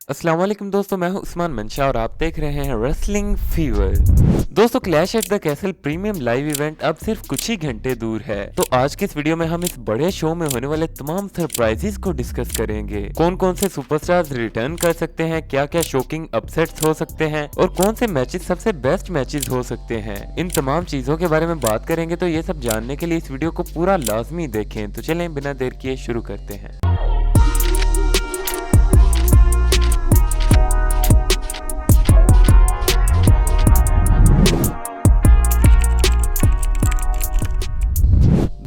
अस्सलाम वालेकुम दोस्तों, मैं हूं उस्मान मंशा और आप देख रहे हैं रेसलिंग फीवर। दोस्तों, clash at the castle premium live event अब सिर्फ कुछ ही घंटे दूर है। तो आज के इस वीडियो में हम इस बड़े शो में होने वाले तमाम सरप्राइजेस को डिस्कस करेंगे। कौन कौन से सुपरस्टार्स रिटर्न कर सकते हैं, क्या क्या शॉकिंग अपसेट्स हो सकते हैं और कौन से मैचेस सबसे बेस्ट मैचेस हो सकते हैं। इन तमाम चीजों के बारे में बात करेंगे, तो ये सब जानने के लिए इस वीडियो को पूरा लाजमी देखें। तो चलें बिना देर किए शुरू करते हैं।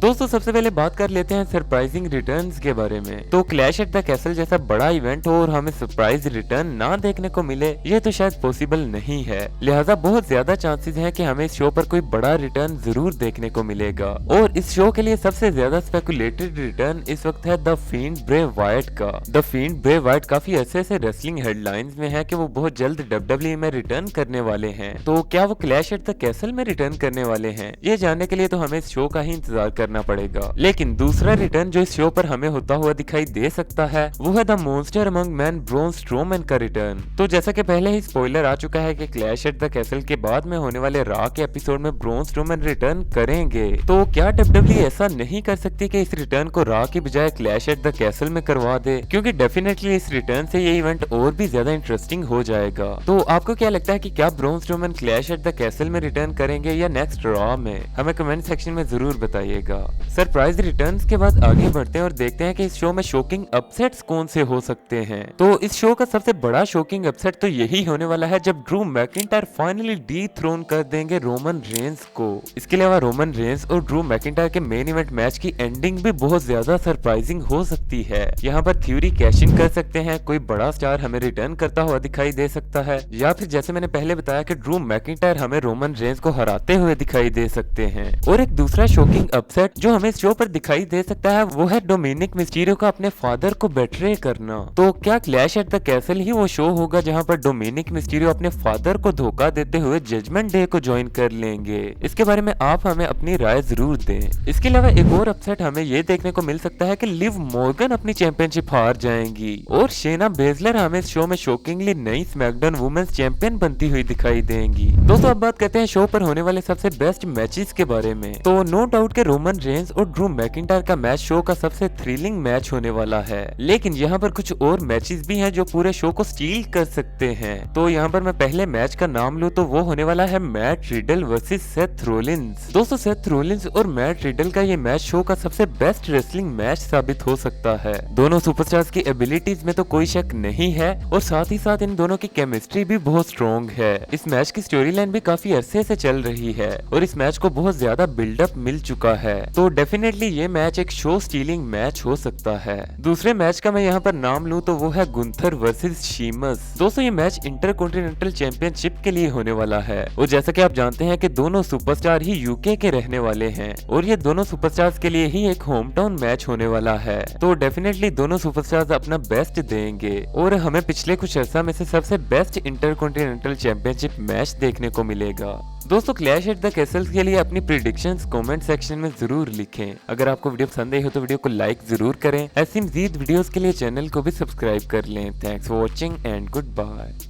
दोस्तों, सबसे पहले बात कर लेते हैं सरप्राइजिंग रिटर्न्स के बारे में। तो क्लैश एट द कैसल जैसा बड़ा इवेंट हो और हमें सरप्राइज रिटर्न ना देखने को मिले, ये तो शायद पॉसिबल नहीं है। लिहाजा बहुत ज्यादा चांसेस हैं कि हमें इस शो पर कोई बड़ा रिटर्न जरूर देखने को मिलेगा। और इस शो के लिए सबसे ज्यादा स्पेकुलेटेड रिटर्न इस वक्त है द फील्ड ब्रे वाइट का। द फील्ड ब्रे वाइट काफी अच्छे से रेसलिंग हेडलाइंस में है कि वो बहुत जल्द WWE में रिटर्न करने वाले हैं। तो क्या वो क्लैश एट द कैसल में रिटर्न करने वाले हैं, ये जानने के लिए तो हमें इस शो का ही इंतजार करना पड़ेगा। लेकिन दूसरा रिटर्न जो इस शो पर हमें होता हुआ दिखाई दे सकता है वो है the monster among man Braun Strowman का रिटर्न। तो जैसा कि पहले ही स्पॉइलर आ चुका है कि क्लैश एट द कैसल के बाद में होने वाले रॉ के एपिसोड में ब्रॉन स्ट्रोमैन रिटर्न करेंगे। तो क्या WWE ऐसा नहीं कर सकती कि इस रिटर्न को रॉ की बजाय क्लैश एट द कैसल में करवा दे, क्योंकि डेफिनेटली इस रिटर्न से ये इवेंट और भी ज्यादा इंटरेस्टिंग हो जाएगा। तो आपको क्या लगता है कि क्या Braun Strowman clash at the castle में रिटर्न करेंगे या नेक्स्ट रॉ में? हमें कमेंट सेक्शन में जरूर बताइएगा। सरप्राइज रिटर्न्स के बाद आगे बढ़ते हैं और देखते हैं कि इस शो में शॉकिंग अपसेट्स कौन से हो सकते हैं। तो इस शो का सबसे बड़ा शॉकिंग अपसेट तो यही होने वाला है जब ड्रू मैकिंटायर फाइनली डीथ्रोन कर देंगे रोमन रेंस को। इसके अलावा रोमन रेंस और ड्रू मैकिंटायर के मेन इवेंट मैच की एंडिंग भी बहुत ज्यादा सरप्राइजिंग हो सकती है। यहाँ पर थ्योरी कैश इन कर सकते हैं, कोई बड़ा स्टार हमें रिटर्न करता हुआ दिखाई दे सकता है, या फिर जैसे मैंने पहले बताया कि ड्रू मैकिंटायर हमें रोमन रेंस को हराते हुए दिखाई दे सकते हैं। और एक दूसरा शॉकिंग अपसेट जो हमें इस शो पर दिखाई दे सकता है वो है डोमिनिक मिस्टीरियो का अपने फादर को बेट्रे करना। तो क्या क्लैश एट द कैसल ही वो शो होगा जहां पर डोमिनिक मिस्टीरियो अपने फादर को धोखा देते हुए जजमेंट डे को ज्वाइन कर लेंगे? इसके बारे में आप हमें अपनी राय जरूर दें। इसके अलावा एक और अपसेट हमें ये देखने को मिल सकता है कि लिव मॉर्गन अपनी चैंपियनशिप हार जाएंगी और शेना बेजलर हमें इस शो में शॉकिंगली नई स्मैकडाउन वुमेन्स चैंपियन बनती हुई दिखाई देंगी। दोस्तों, अब बात करते हैं शो पर होने वाले सबसे बेस्ट मैचेस के बारे में। तो नो डाउट के रोमन रेंस और ड्रू मैकिंटायर का मैच शो का सबसे थ्रिलिंग मैच होने वाला है, लेकिन यहाँ पर कुछ और मैचेस भी हैं जो पूरे शो को स्टील कर सकते हैं। तो यहाँ पर मैं पहले मैच का नाम लूं तो वो होने वाला है Matt Riddle versus Seth Rollins. दोस्तों, सेथ रोलिंस और मैट रिडल का ये मैच शो का सबसे बेस्ट रेसलिंग मैच साबित हो सकता है। दोनों सुपरस्टार्स की एबिलिटीज में तो कोई शक नहीं है और साथ ही साथ इन दोनों की केमिस्ट्री भी बहुत स्ट्रॉन्ग है। इस मैच की स्टोरी लाइन भी काफी अरसे से चल रही है और इस मैच को बहुत ज्यादा बिल्डअप मिल चुका है। तो डेफिनेटली ये मैच एक शो स्टीलिंग मैच हो सकता है। दूसरे मैच का मैं यहाँ पर नाम लूं तो वो है गुंथर वर्सेस शीमस। दोस्तों, ये मैच इंटरकॉन्टिनेंटल चैंपियनशिप के लिए होने वाला है और जैसा कि आप जानते हैं कि दोनों सुपरस्टार ही यूके के रहने वाले हैं और ये दोनों सुपरस्टार्स के लिए ही एक होम टाउन मैच होने वाला है। तो डेफिनेटली दोनों सुपरस्टार्स अपना बेस्ट देंगे और हमें पिछले कुछ अर्सा में से सबसे बेस्ट इंटरकॉन्टिनेंटल चैंपियनशिप मैच देखने को मिलेगा। दोस्तों, क्लैश एट द कैसल के लिए अपनी प्रेडिक्शंस कमेंट सेक्शन में जरूर लिखें। अगर आपको वीडियो पसंद आई हो तो वीडियो को लाइक जरूर करें। ऐसी मजीद वीडियोस के लिए चैनल को भी सब्सक्राइब कर लें। Thanks for watching and good bye.